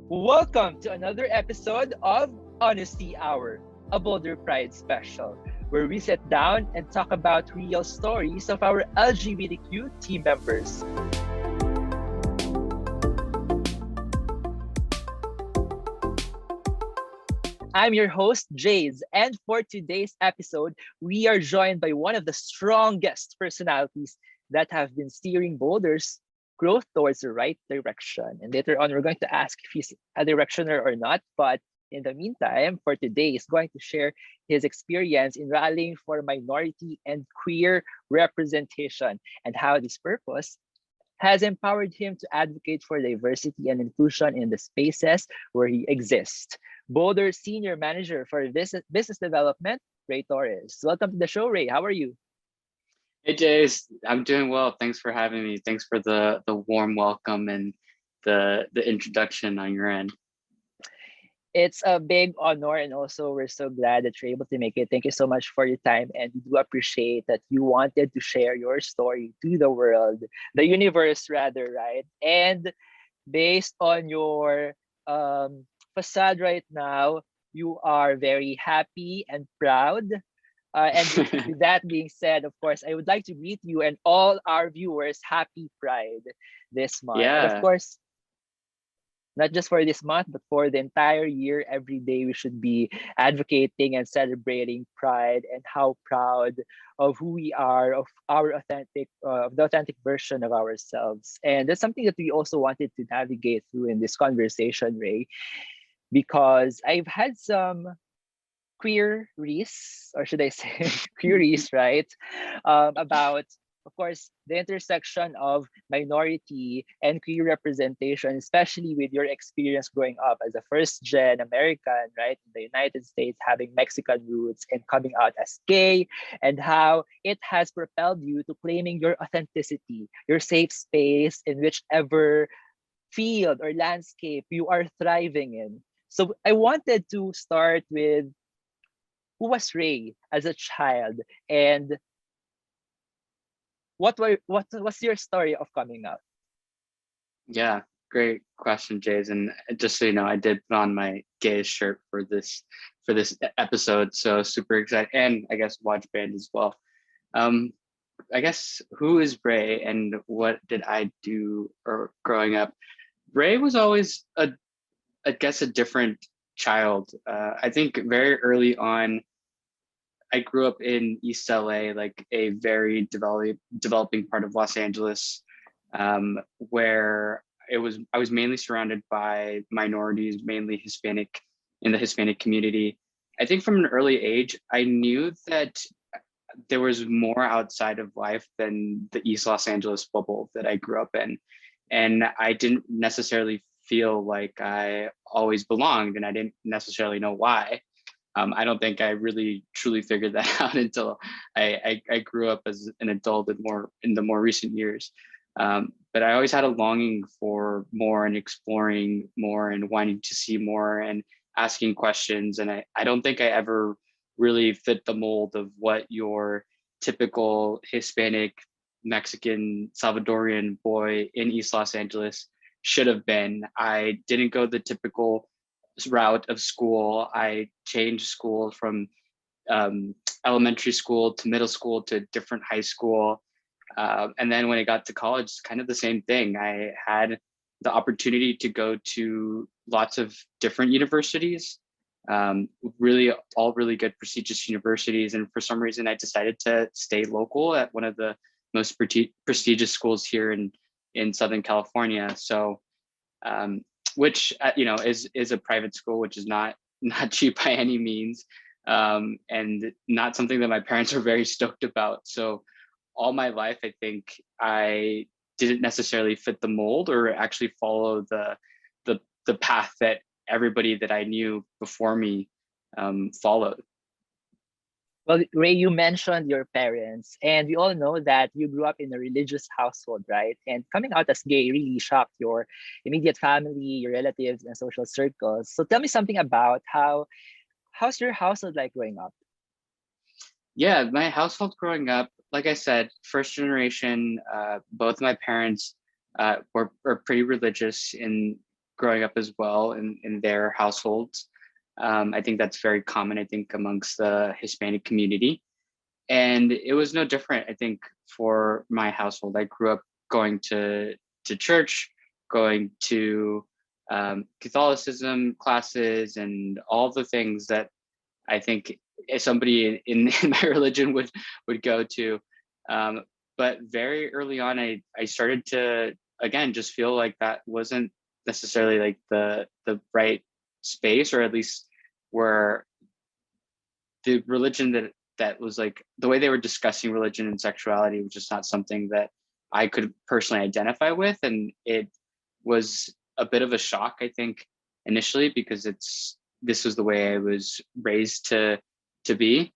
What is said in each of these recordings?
Welcome to another episode of Honesty Hour, a Boulder Pride special, where we sit down and talk about real stories of our LGBTQ team members. I'm your host, Jays, and for today's episode, we are joined by one of the strongest personalities that have been steering Boulder's growth towards the right direction. And later on, we're going to ask if he's a directioner or not. But in the meantime, for today, he's going to share his experience in rallying for minority and queer representation and how this purpose has empowered him to advocate for diversity and inclusion in the spaces where he exists. Boulder Senior Manager for Business Development, Ray Torres. Welcome to the show, Ray. How are you? Hey Jace, I'm doing well. Thanks for having me. Thanks for the warm welcome and the introduction on your end. It's a big honor, and also we're so glad that you're able to make it. Thank you so much for your time, and we do appreciate that you wanted to share your story to the world, the universe, rather, right? And based on your facade right now, you are very happy and proud. And with that being said, of course, I would like to greet you and all our viewers happy Pride this month. And of Yeah, course, not just for this month, but for the entire year, every day we should be advocating and celebrating Pride and how proud of who we are, of our of the authentic version of ourselves. And that's something that we also wanted to navigate through in this conversation, Ray, because I've had some queries, or should I say queries, right? About, of course, the intersection of minority and queer representation, especially with your experience growing up as a first gen American, right, in the United States, having Mexican roots and coming out as gay, and how it has propelled you to claiming your authenticity, your safe space in whichever field or landscape you are thriving in. So I wanted to start with who was Ray as a child, and what was your story of coming out? yeah, great question, Jace. And just so you know, I did put on my gay shirt for this episode, so super excited, and I guess watch band as well. Um, I guess who is Ray and what did I do or growing up? Ray was always I guess a different child. I think very early on I grew up in East LA, like a very developing part of Los Angeles, where I was mainly surrounded by minorities, mainly Hispanic in the Hispanic community. I think from an early age, I knew that there was more outside of life than the East Los Angeles bubble that I grew up in. And I didn't necessarily feel like I always belonged, and I didn't necessarily know why. I don't think I really truly figured that out until I grew up as an adult and more in the more recent years. But I always had a longing for more and exploring more and wanting to see more and asking questions. And I don't think I ever really fit the mold of what your typical Hispanic, Mexican, Salvadorian boy in East Los Angeles should have been. I didn't go the typical route of school. I changed school from elementary school to middle school to a different high school. And then when I got to college, it's kind of the same thing. I had the opportunity to go to lots of different universities, really all really good prestigious universities. And for some reason, I decided to stay local at one of the most prestigious schools here in Southern California. So which is a private school, which is not cheap by any means, and not something that my parents are very stoked about. So all my life, I think I didn't necessarily fit the mold or actually follow the path that everybody that I knew before me followed. Well, Ray, you mentioned your parents, and we all know that you grew up in a religious household, right? And coming out as gay really shocked your immediate family, your relatives, and social circles. So tell me something about how's your household like growing up? Yeah, my household growing up, like I said, first generation, both my parents were pretty religious growing up as well in their households. I think that's very common, I think, amongst the Hispanic community. And it was no different, I think, for my household. I grew up going to church, going to Catholicism classes, and all the things that I think somebody in my religion would go to. Um, but very early on, I started to again just feel like that wasn't necessarily like the right space, or at least where the religion that was like the way they were discussing religion and sexuality was just not something that I could personally identify with. And it was a bit of a shock, I think, initially, because this was the way I was raised to be.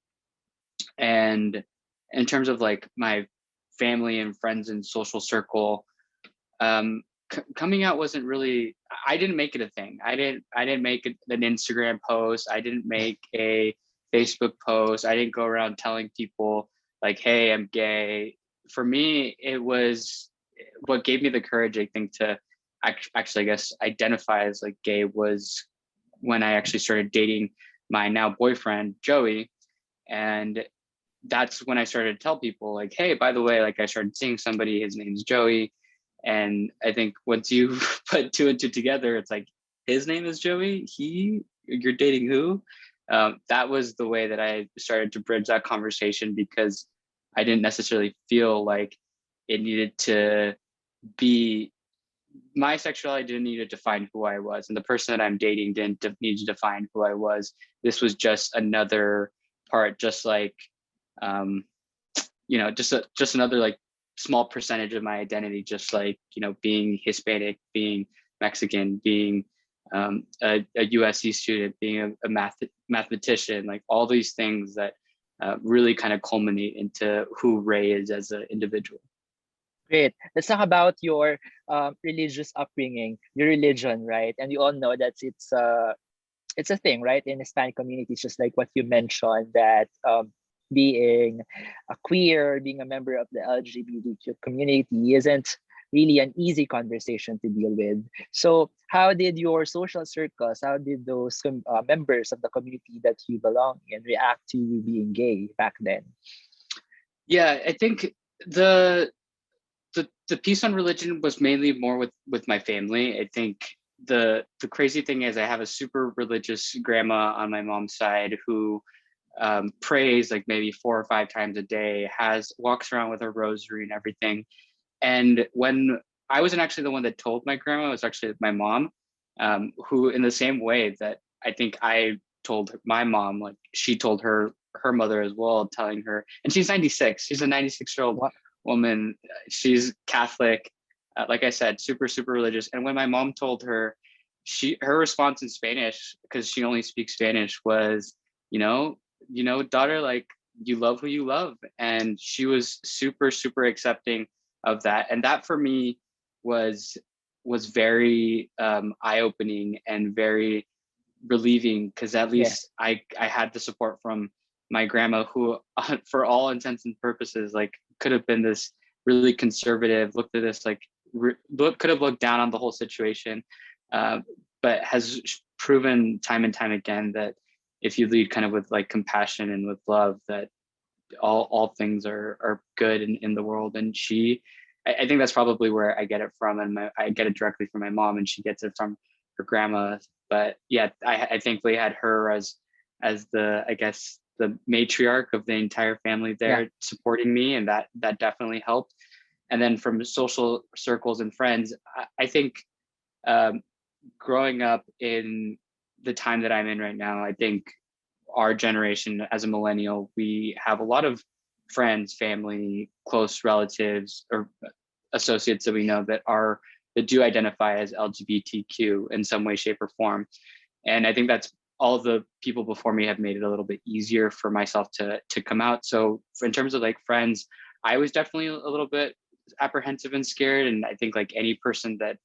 And in terms of like my family and friends and social circle, coming out wasn't really, I didn't make it a thing. I didn't make an Instagram post. I didn't make a Facebook post. I didn't go around telling people like, hey, I'm gay. For me, it was what gave me the courage, I think, to actually, I guess, identify as like gay was when I actually started dating my now boyfriend, Joey. And that's when I started to tell people like, hey, by the way, like I started seeing somebody, his name's Joey. And I think once you put two and two together, it's like, his name is Joey. You're dating who? That was the way that I started to bridge that conversation, because I didn't necessarily feel like it needed to be, my sexuality didn't need to define who I was, and the person that I'm dating didn't need to define who I was. This was just another part, just like, um, just another like small percentage of my identity, just like, being Hispanic, being Mexican, being a USC student, being a mathematician, like all these things that really kind of culminate into who Ray is as an individual. Great. Let's talk about your religious upbringing, your religion, right? And you all know that it's a thing, right, in Hispanic communities, just like what you mentioned, that being a queer, being a member of the LGBTQ community isn't really an easy conversation to deal with. So, how did your social circles, how did those members of the community that you belong in react to you being gay back then? Yeah, I think the the piece on religion was mainly more with my family. I think the crazy thing is I have a super religious grandma on my mom's side who prays like maybe 4 or 5 times a day, walks around with her rosary and everything. And when I wasn't actually the one that told my grandma, it was actually my mom, who, in the same way that I think I told my mom, like she told her mother as well, telling her, and she's 96. She's a 96-year-old What? woman. She's Catholic, like I said, super super religious. And when my mom told her, her response in Spanish, because she only speaks Spanish, was, daughter, like you love who you love. And she was super super accepting of that. And that for me was very eye-opening and very relieving, because at Yeah. least I had the support from my grandma, who for all intents and purposes like could have been this really conservative, looked at this like could have looked down on the whole situation, uh, but has proven time and time again that if you lead kind of with like compassion and with love, that all things are good in the world. And I think that's probably where I get it from, and I get it directly from my mom, and she gets it from her grandma. But yeah, I thankfully had her as the, I guess, the matriarch of the entire family Yeah. there supporting me, and that definitely helped. And then from social circles and friends, I think um, growing up in the time that I'm in right now, I think our generation as a millennial, we have a lot of friends, family, close relatives, or associates that we know that do identify as LGBTQ in some way, shape, or form. And I think that's all the people before me have made it a little bit easier for myself to come out. So in terms of like friends, I was definitely a little bit apprehensive and scared. And I think like any person that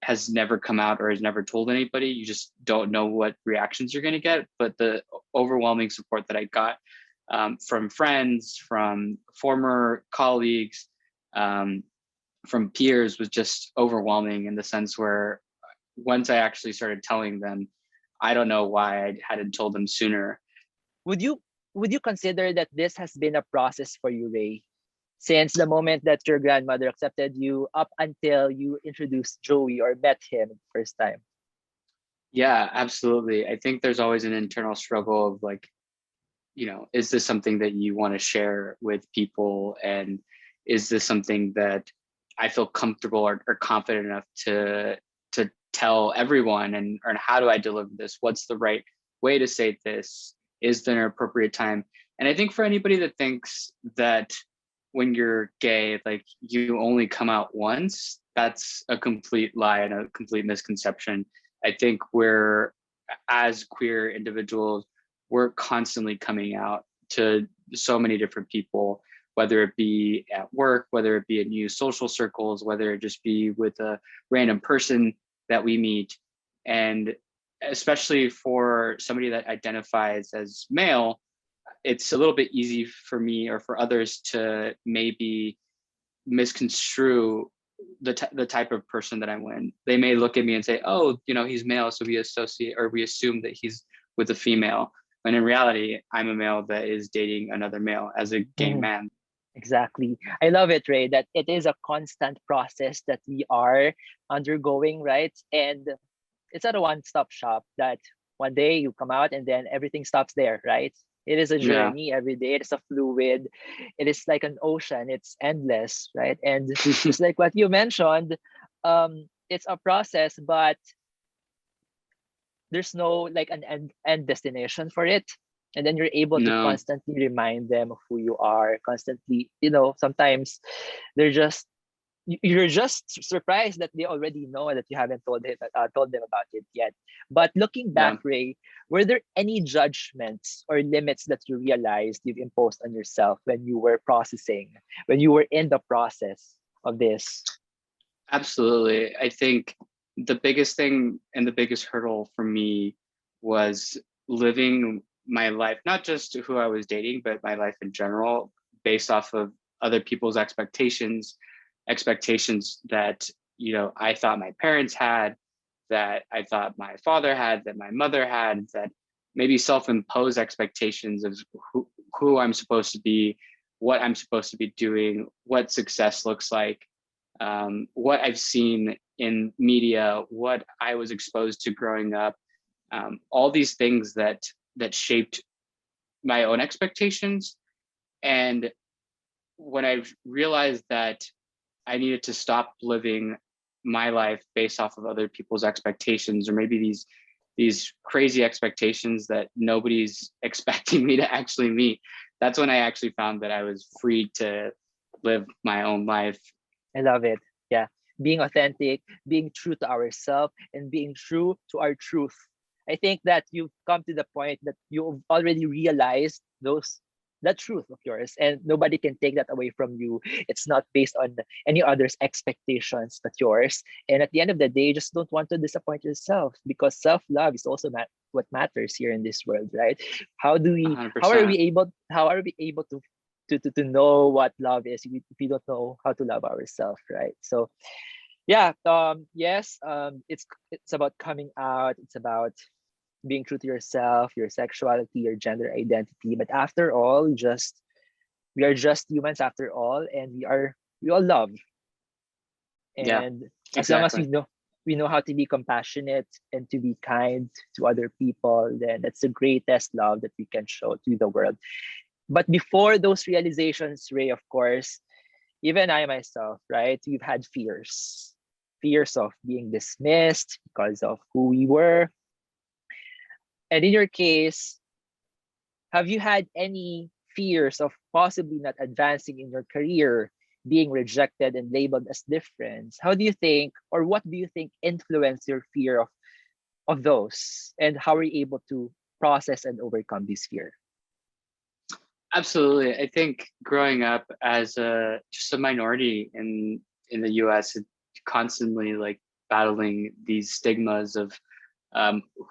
has never come out or has never told anybody, you just don't know what reactions you're going to get. But the overwhelming support that I got from friends, from former colleagues, from peers was just overwhelming, in the sense where once I actually started telling them, I don't know why I hadn't told them sooner. Would you would you consider that this has been a process for you, Ray? Since the moment that your grandmother accepted you up until you introduced Joey or met him the first time? Yeah, absolutely. I think there's always an internal struggle of like, is this something that you want to share with people? And is this something that I feel comfortable or confident enough to tell everyone? And or how do I deliver this? What's the right way to say this? Is there an appropriate time? And I think for anybody that thinks that when you're gay, like you only come out once, that's a complete lie and a complete misconception. I think we're, as queer individuals, we're constantly coming out to so many different people, whether it be at work, whether it be in new social circles, whether it just be with a random person that we meet. And especially for somebody that identifies as male, it's a little bit easy for me or for others to maybe misconstrue the type of person that I'm with. They may look at me and say, "Oh, he's male, so we associate or we assume that he's with a female." When in reality, I'm a male that is dating another male as a gay Mhm. man. Exactly. I love it, Ray, that it is a constant process that we are undergoing, right? And it's not a one-stop shop that one day you come out and then everything stops there, right? It is a Yeah, journey every day. It is a fluid. It is like an ocean. It's endless, right? And just like what you mentioned, it's a process, but there's no like an end destination for it. And then you're able to no, constantly remind them of who you are, constantly, sometimes they're just you're just surprised that they already know that you haven't told them about it yet. But looking back, yeah. Ray, were there any judgments or limits that you realized you've imposed on yourself when you were processing, when you were in the process of this? Absolutely. I think the biggest thing and the biggest hurdle for me was living my life, not just who I was dating, but my life in general, based off of other people's expectations that, I thought my parents had, that I thought my father had, that my mother had, that maybe self-imposed expectations of who I'm supposed to be, what I'm supposed to be doing, what success looks like, what I've seen in media, what I was exposed to growing up, all these things that shaped my own expectations. And when I realized that I needed to stop living my life based off of other people's expectations, or maybe these crazy expectations that nobody's expecting me to actually meet, that's when I actually found that I was free to live my own life. I love it. Yeah. Being authentic, being true to ourselves, and being true to our truth. I think that you've come to the point that you've already realized that truth of yours, and nobody can take that away from you. It's not based on any other's expectations but yours. And at the end of the day, just don't want to disappoint yourself, because self-love is also what matters here in this world, right? 100%. How are we able to know what love is if we don't know how to love ourselves, right? So yeah, yes, it's about coming out. It's about being true to yourself, your sexuality, your gender identity. But after all, we are just humans after all, and we all love. Yeah, And as long as exactly. we know how to be compassionate and to be kind to other people, then that's the greatest love that we can show to the world. But before those realizations, Ray, of course, even I myself, right, we've had fears of being dismissed because of who we were. And in your case, have you had any fears of possibly not advancing in your career, being rejected and labeled as different? How do you think, or what do you think influenced your fear of those? And how are you able to process and overcome this fear? Absolutely. I think growing up as just a minority in the US, constantly like battling these stigmas of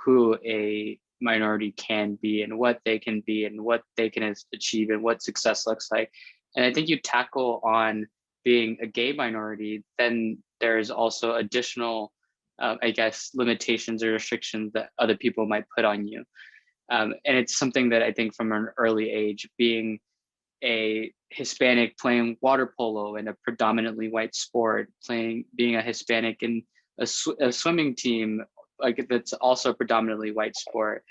who a minority can be and what they can be and what they can achieve and what success looks like. And I think you tackle on being a gay minority, then there's also additional I guess, limitations or restrictions that other people might put on you. And it's something that I think from an early age, being a Hispanic playing water polo in a predominantly white sport, being a Hispanic in a swimming team, like that's also a predominantly white sport,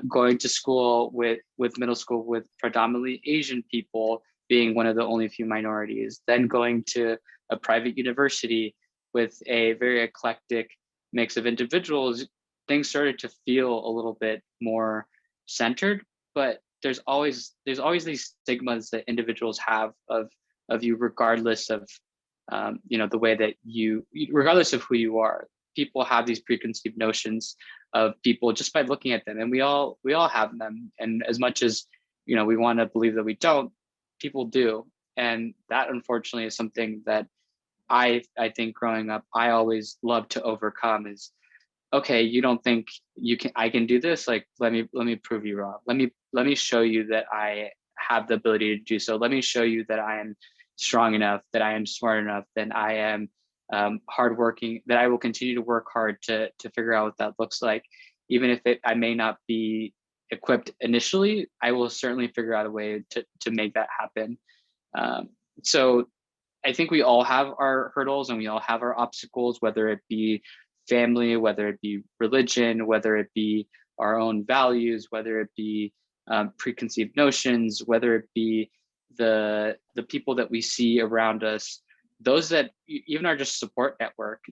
going to school with middle school with predominantly Asian people, being one of the only few minorities, then going to a private university with a very eclectic mix of individuals, things started to feel a little bit more centered. But there's always these stigmas that individuals have of you, regardless of the way that regardless of who you are. People have these preconceived notions of people just by looking at them, and we all have them. And as much as we want to believe that we don't, people do. And that, unfortunately, is something that I think growing up I always loved to overcome. Is, okay, you don't think I can do this? Like, let me prove you wrong. Let me show you that I have the ability to do so. Let me show you that I am strong enough, that I am smart enough, that I am hardworking, that I will continue to work hard to figure out what that looks like. Even if I may not be equipped initially, I will certainly figure out a way to make that happen. So I think we all have our hurdles and we all have our obstacles, whether it be family, whether it be religion, whether it be our own values, whether it be preconceived notions, whether it be the people that we see around us, those that even are just support network.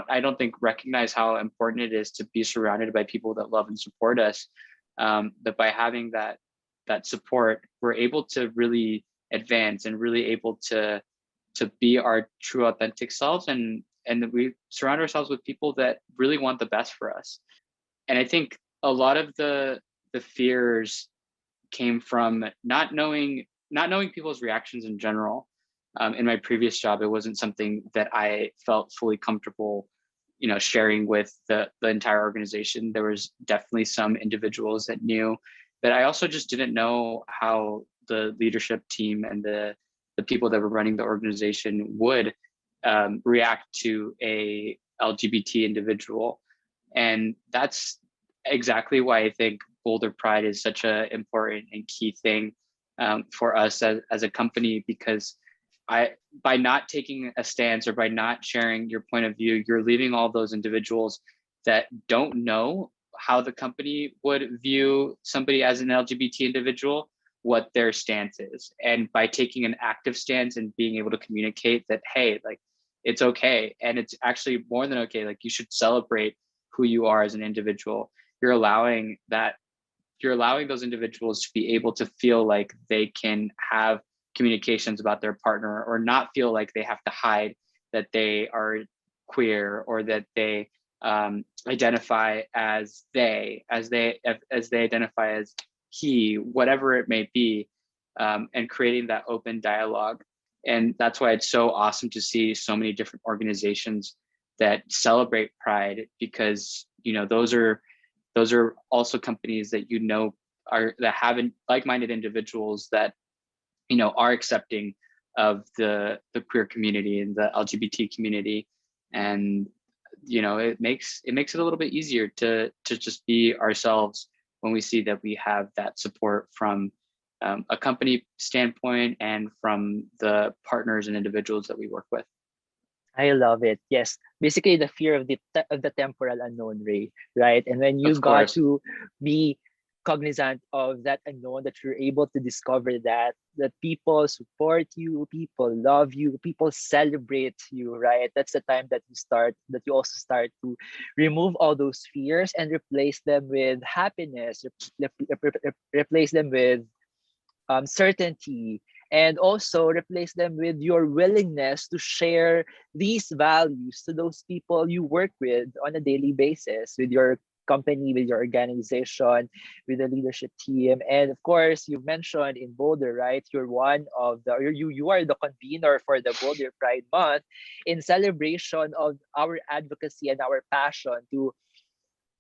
I don't think recognize how important it is to be surrounded by people that love and support us. But by having that support, we're able to really advance and really able to be our true authentic selves, and we surround ourselves with people that really want the best for us. And I think a lot of the fears came from not knowing people's reactions in general. In my previous job, it wasn't something that I felt fully comfortable sharing with the entire organization. There was definitely some individuals that knew, but I also just didn't know how the leadership team and the people that were running the organization would react to a LGBT individual. And that's exactly why I think Boulder Pride is such an important and key thing for us as a company, because by not taking a stance or by not sharing your point of view, you're leaving all those individuals that don't know how the company would view somebody as an LGBT individual, what their stance is. And by taking an active stance and being able to communicate that, hey, like, it's okay. And it's actually more than okay. Like, you should celebrate who you are as an individual. You're allowing those individuals to be able to feel like they can have communications about their partner, or not feel like they have to hide that they are queer, or that they identify as they identify as he, whatever it may be, and creating that open dialogue. And that's why it's so awesome to see so many different organizations that celebrate Pride, because those are also companies that that have like-minded individuals that are accepting of the queer community and the LGBT community. And it makes it a little bit easier to just be ourselves when we see that we have that support from a company standpoint and from the partners and individuals that we work with. I love it. Yes, basically the fear of the temporal unknown, Ray, right? And when you Of got course. to be cognizant of that unknown, that you're able to discover that people support you, people love you, people celebrate you, right? That's the time that you also start to remove all those fears and replace them with happiness, replace them with certainty, and also replace them with your willingness to share these values to those people you work with on a daily basis, with your company, with your organization, with the leadership team. And of course, you mentioned in Boulder, right? You're one of the you are the convener for the Boulder Pride Month, in celebration of our advocacy and our passion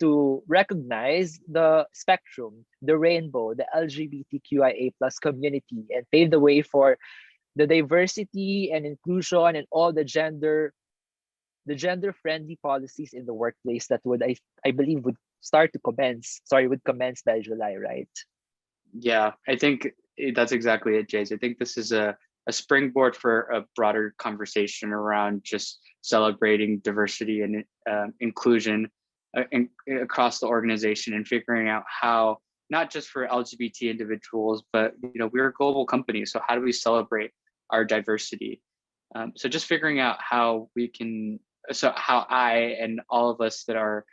to recognize the spectrum, the rainbow, the LGBTQIA plus community, and pave the way for the diversity and inclusion and all the the gender-friendly policies in the workplace that I believe would start to commence, sorry, would commence by July, right? Yeah, I think that's exactly it, Jays. I think this is a springboard for a broader conversation around just celebrating diversity and inclusion across the organization, and figuring out how, not just for LGBT individuals, but we're a global company, so how do we celebrate our diversity? So just figuring out how we can, so how I and all of us that are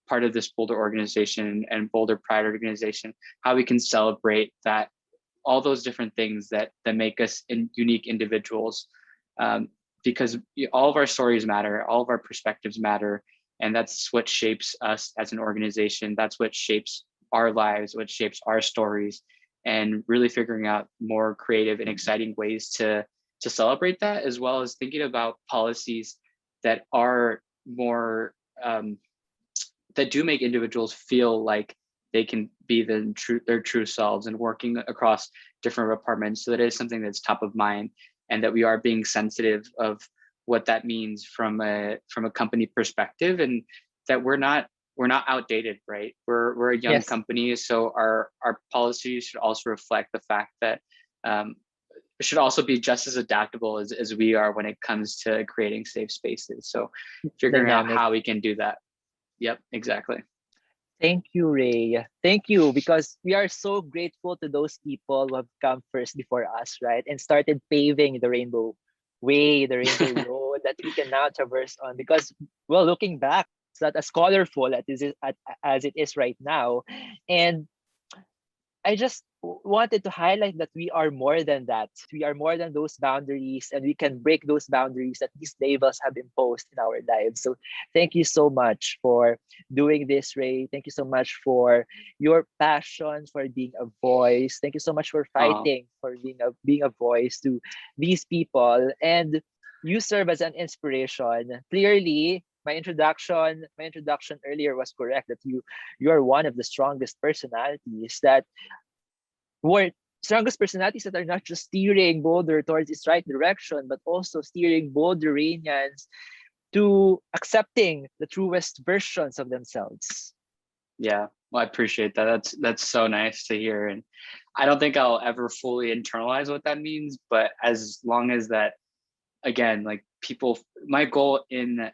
part of this Boulder organization and Boulder Pride organization, how we can celebrate that, all those different things that make us unique individuals, because all of our stories matter, all of our perspectives matter, and that's what shapes us as an organization. That's what shapes our lives, what shapes our stories, and really figuring out more creative and exciting ways to celebrate that, as well as thinking about policies that are more that do make individuals feel like they can be their true selves, and working across different departments, so that it is something that's top of mind, and that we are being sensitive of what that means from a company perspective, and that we're not outdated, right? We're a young Yes, company, so our policies should also reflect the fact that it should also be just as adaptable as we are when it comes to creating safe spaces. So figuring out dynamic. how we can do that. Yep, exactly. Thank you, Ray. Thank you, because we are so grateful to those people who have come first before us, right? And started paving the rainbow way, the rainbow road that we can now traverse on. Because, well, looking back, it's not as colorful as it is right now. And I just wanted to highlight that we are more than that. We are more than those boundaries, and we can break those boundaries that these labels have imposed in our lives. So, thank you so much for doing this, Ray. Thank you so much for your passion for being a voice. Thank you so much for Oh, fighting for being a voice to these people. And you serve as an inspiration. Clearly, my introduction earlier was correct, that you are one of the strongest personalities that were strongest personalities that are not just steering Boulder towards its right direction, but also steering Boulderians to accepting the truest versions of themselves. yeah. Well, I appreciate that. That's so nice to hear. And I don't think I'll ever fully internalize what that means, but as long as that, again, like people, my goal in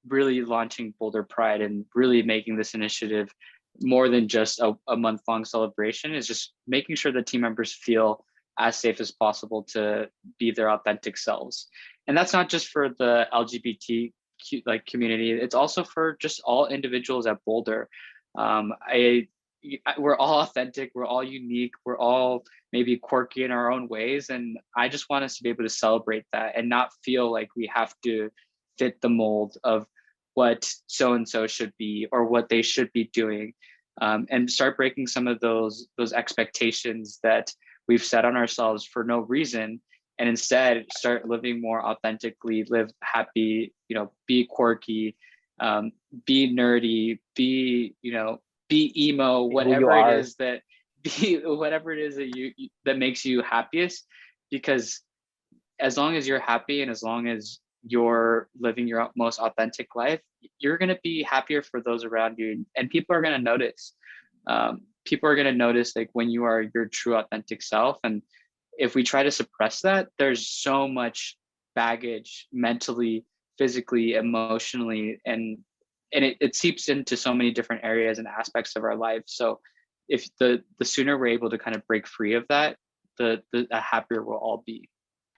really launching Boulder Pride and really making this initiative more than just a month-long celebration is just making sure the team members feel as safe as possible to be their authentic selves. And that's not just for the LGBTQ like community, it's also for just all individuals at Boulder. I we're all authentic, we're all unique, we're all maybe quirky in our own ways, and I just want us to be able to celebrate that and not feel like we have to fit the mold of what so and so should be or what they should be doing, and start breaking some of those expectations that we've set on ourselves for no reason, and instead start living more authentically, live happy, be quirky, um, be nerdy, be emo, Be who you whatever it are. is that be whatever it is that that makes you happiest, because as long as you're happy and as long as you're living your most authentic life, you're going to be happier for those around you, and people are going to notice. People are going to notice like when you are your true authentic self, and if we try to suppress that, there's so much baggage mentally, physically, emotionally, and it seeps into so many different areas and aspects of our life. So if the sooner we're able to kind of break free of that, the happier we'll all be.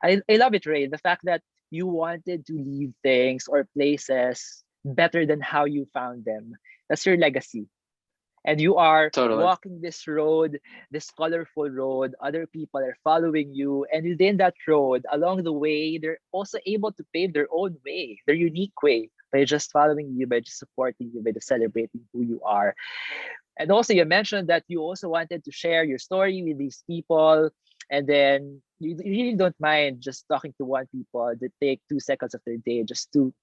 I love it, Ray. The fact that you wanted to leave things or places better than how you found them. That's your legacy. And you are Totally. walking this road, this colorful road. Other people are following you. And within that road, along the way, they're also able to pave their own way, their unique way, by just following you, by just supporting you, by just celebrating who you are. And also, you mentioned that you also wanted to share your story with these people, and then you really don't mind just talking to one people that take 2 seconds of their day just to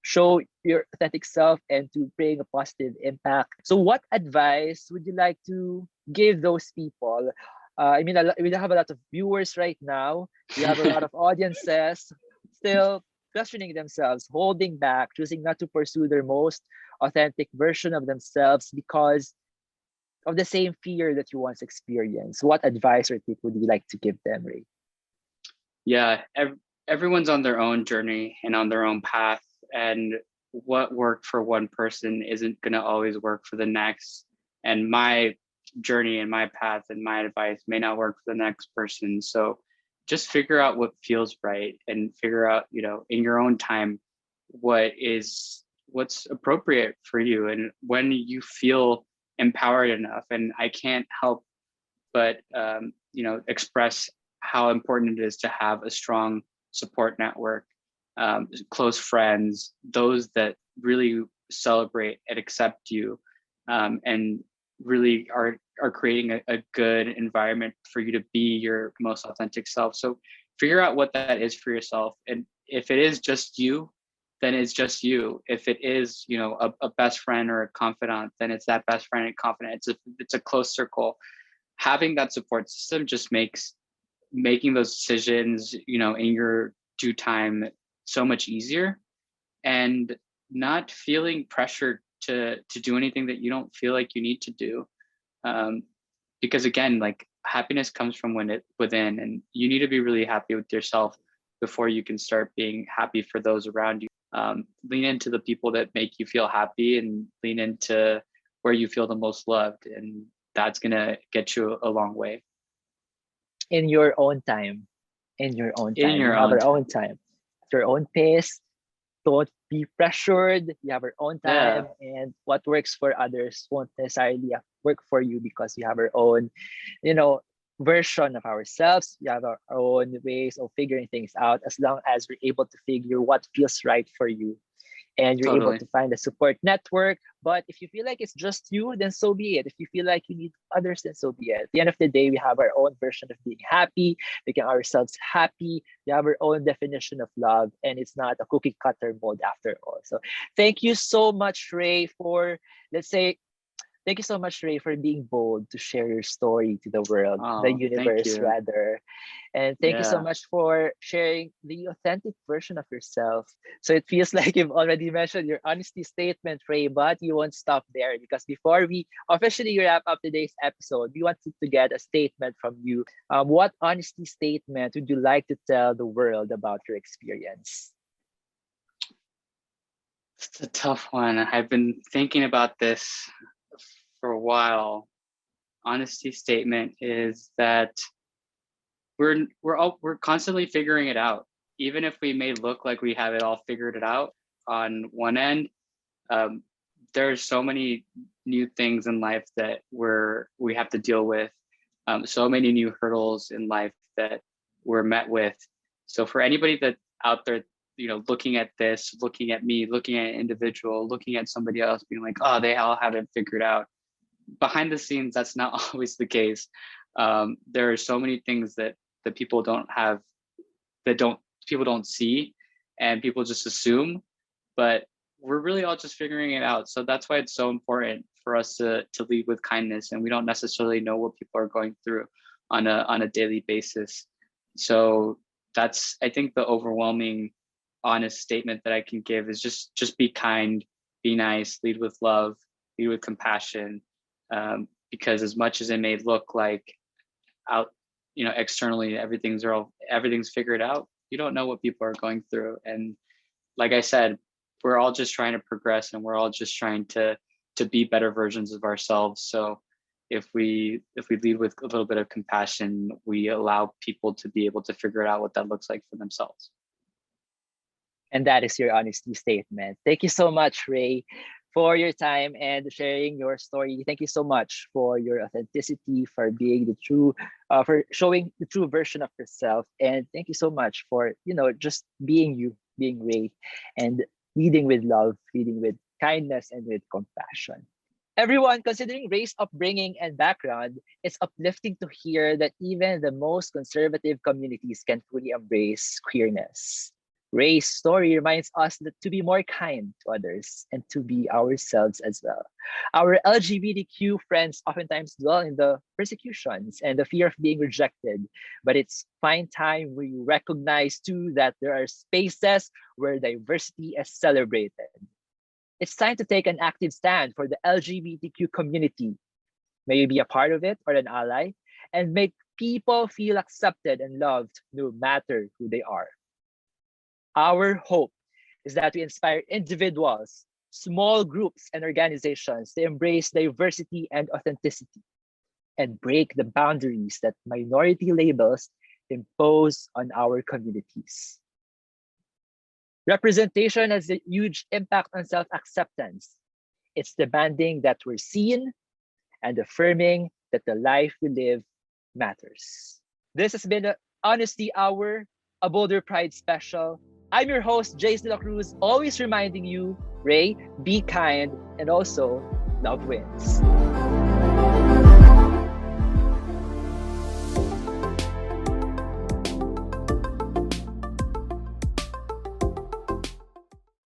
show your authentic self and to bring a positive impact. So, what advice would you like to give those people? I mean, we have a lot of viewers right now. We have a lot of audiences. Still, questioning themselves, holding back, choosing not to pursue their most authentic version of themselves because of the same fear that you once experienced? What advice or tip would you like to give them, Ray? Yeah, everyone's on their own journey and on their own path, and what worked for one person isn't going to always work for the next. And my journey and my path and my advice may not work for the next person. So just figure out what feels right and figure out, in your own time, what's appropriate for you and when you feel empowered enough. And I can't help but express how important it is to have a strong support network, close friends, those that really celebrate and accept you, and really are creating a good environment for you to be your most authentic self. So figure out what that is for yourself, and if it is just you, then it's just you. If it is, a best friend or a confidant, then it's that best friend and confidant. It's a close circle. Having that support system just makes making those decisions, in your due time so much easier, and not feeling pressured to do anything that you don't feel like you need to do. Um, because again, like happiness comes from within, and you need to be really happy with yourself before you can start being happy for those around you. Lean into the people that make you feel happy, and lean into where you feel the most loved, and that's gonna get you a long way. In your own time. In your own In time. We your have own our own time. time. At your own pace. Don't be pressured. You have our own Yeah, time, and what works for others won't necessarily work for you because we have our own, you know, version of ourselves. We have our own ways of figuring things out. As long as we're able to figure what feels right for you, and you're able totally. to find a support network. But if you feel like it's just you, then so be it. If you feel like you need others, then so be it. At the end of the day, we have our own version of being happy, making ourselves happy. We have our own definition of love, and it's not a cookie cutter mold after all. So thank you so much, Ray, for, let's say, thank you so much, Ray, for being bold to share your story to the world, the Oh, thank universe, you. rather. And thank you so Yeah, much for sharing the authentic version of yourself. So it feels like you've already mentioned your honesty statement, Ray, but you won't stop there because before we officially wrap up today's episode, we wanted to get a statement from you. What honesty statement would you like to tell the world about your experience? it's a tough one. I've been thinking about this for a while. Honesty statement is that we're constantly figuring it out. Even if we may look like we have it all figured it out on one end, um, there's so many new things in life that we have to deal with. So many new hurdles in life that we're met with. So for anybody that out there, looking at this, looking at me, looking at an individual, looking at somebody else, being like, oh, they all have it figured out. Behind the scenes, that's not always the case. There are so many things that people don't have, that don't people don't see, and people just assume. But we're really all just figuring it out. So that's why it's so important for us to lead with kindness, and we don't necessarily know what people are going through on a daily basis. So that's, I think, the overwhelming honest statement that I can give is just be kind, be nice, lead with love, lead with compassion, because as much as it may look like out, externally everything's figured out, you don't know what people are going through. And like I said, we're all just trying to progress, and we're all just trying to be better versions of ourselves. So if we lead with a little bit of compassion, we allow people to be able to figure out what that looks like for themselves. And that is your honesty statement. Thank you so much, Ray, for your time and sharing your story. Thank you so much for your authenticity, for being for showing the true version of yourself. And thank you so much for, just being you, being Ray, and leading with love, leading with kindness and with compassion. Everyone, considering race, upbringing, and background, it's uplifting to hear that even the most conservative communities can fully embrace queerness. Ray's story reminds us that to be more kind to others and to be ourselves as well. Our LGBTQ friends oftentimes dwell in the persecutions and the fear of being rejected, but it's fine time we recognize too that there are spaces where diversity is celebrated. It's time to take an active stand for the LGBTQ community. May you be a part of it or an ally, and make people feel accepted and loved no matter who they are. Our hope is that we inspire individuals, small groups, and organizations to embrace diversity and authenticity and break the boundaries that minority labels impose on our communities. Representation has a huge impact on self acceptance. It's demanding that we're seen and affirming that the life we live matters. This has been the Honesty Hour, a Boulder Pride special. I'm your host, Jace De La Cruz, always reminding you, Ray, be kind, and also love wins.